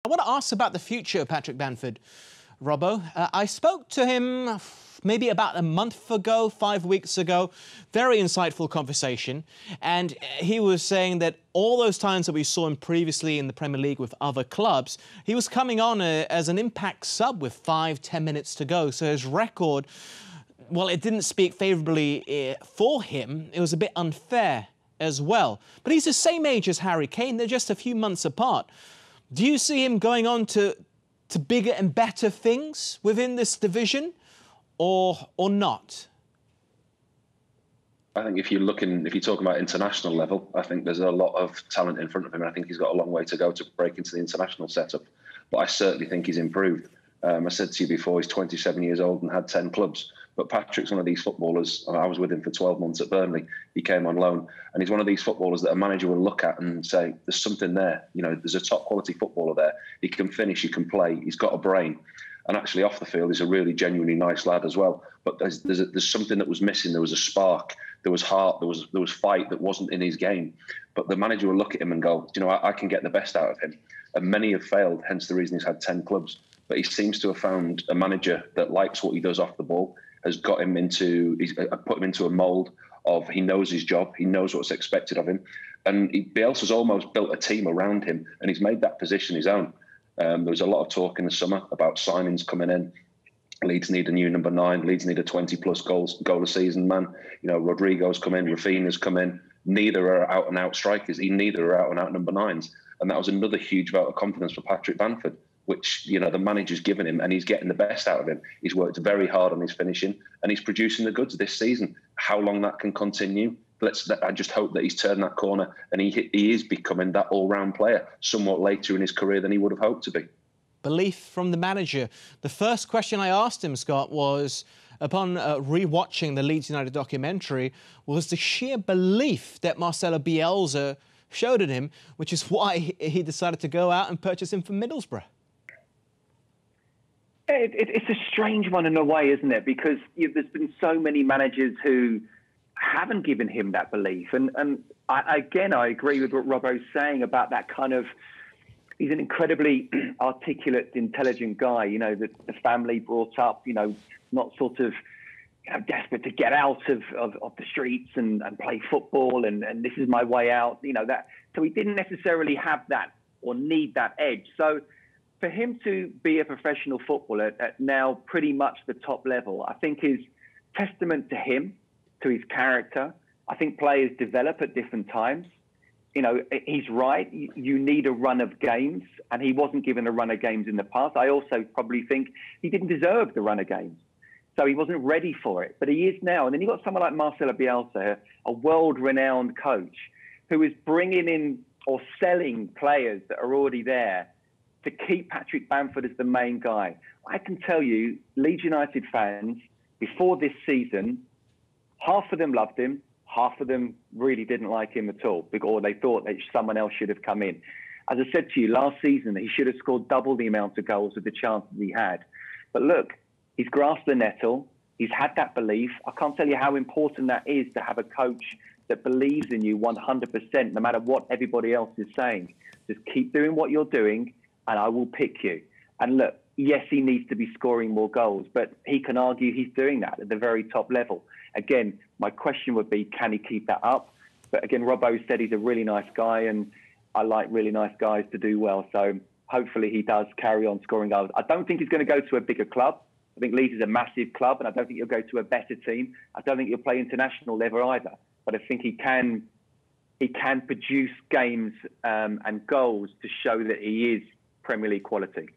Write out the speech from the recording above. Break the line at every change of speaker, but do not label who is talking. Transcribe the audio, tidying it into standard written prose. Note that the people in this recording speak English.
I want to ask about the future of Patrick Bamford, Robbo. I spoke to him maybe about a month ago, 5 weeks ago. Very insightful conversation. And he was saying that all those times that we saw him previously in the Premier League with other clubs, he was coming on as an impact sub with 5-10 minutes to go. So his record, well, it didn't speak favourably for him. It was a bit unfair as well. But he's the same age as Harry Kane. They're just a few months apart. Do you see him going on to bigger and better things within this division, or not?
I think if you're talking about international level, I think there's a lot of talent in front of him. I think he's got a long way to go to break into the international setup. But I certainly think he's improved. I said to you before, he's 27 years old and had 10 clubs. But Patrick's one of these footballers. I was with him for 12 months at Burnley. He came on loan. And he's one of these footballers that a manager will look at and say, there's something there. You know, there's a top quality footballer there. He can finish, he can play, he's got a brain. And actually off the field, he's a really genuinely nice lad as well. But there's something that was missing. There was a spark, there was heart, there was fight that wasn't in his game. But the manager will look at him and go, you know, I can get the best out of him. And many have failed, hence the reason he's had 10 clubs. But he seems to have found a manager that likes what he does off the ball, has got him he's put him into a mould of he knows his job, he knows what's expected of him. And Bielsa's almost built a team around him, and he's made that position his own. There was a lot of talk in the summer about signings coming in. Leeds need a new number 9. Leeds need a 20-plus goal a season man. You know, Rodrigo's come in, Rafinha's come in. Neither are out-and-out strikers. Neither are out-and-out number 9s. And that was another huge vote of confidence for Patrick Bamford, which, you know, the manager's given him, and he's getting the best out of him. He's worked very hard on his finishing, and he's producing the goods this season. How long that can continue? I just hope that he's turned that corner and he is becoming that all-round player somewhat later in his career than he would have hoped to be.
Belief from the manager. The first question I asked him, Scott, was, upon re-watching the Leeds United documentary, was the sheer belief that Marcelo Bielsa showed in him, which is why he decided to go out and purchase him from Middlesbrough.
It's a strange one in a way, isn't it? Because there's been so many managers who haven't given him that belief. And I agree with what Robbo's saying about that kind of, he's an incredibly articulate, intelligent guy, you know, that the family brought up, you know, not sort of, you know, desperate to get out of the streets and play football and this is my way out, you know, that. So he didn't necessarily have that or need that edge. So for him to be a professional footballer at now pretty much the top level, I think is testament to him, to his character. I think players develop at different times. You know, he's right. You need a run of games, and he wasn't given a run of games in the past. I also probably think he didn't deserve the run of games. So he wasn't ready for it, but he is now. And then you've got someone like Marcelo Bielsa, a world-renowned coach, who is bringing in or selling players that are already there to keep Patrick Bamford as the main guy. I can tell you, Leeds United fans, before this season, half of them loved him, half of them really didn't like him at all, or they thought that someone else should have come in. As I said to you, last season, he should have scored double the amount of goals with the chances he had. But look, he's grasped the nettle. He's had that belief. I can't tell you how important that is to have a coach that believes in you 100%, no matter what everybody else is saying. Just keep doing what you're doing, and I will pick you. And look, yes, he needs to be scoring more goals, but he can argue he's doing that at the very top level. Again, my question would be, can he keep that up? But again, Robbo said he's a really nice guy, and I like really nice guys to do well. So hopefully he does carry on scoring goals. I don't think he's going to go to a bigger club. I think Leeds is a massive club, and I don't think he'll go to a better team. I don't think he'll play international level either. But I think he can produce games and goals to show that he is Premier League quality.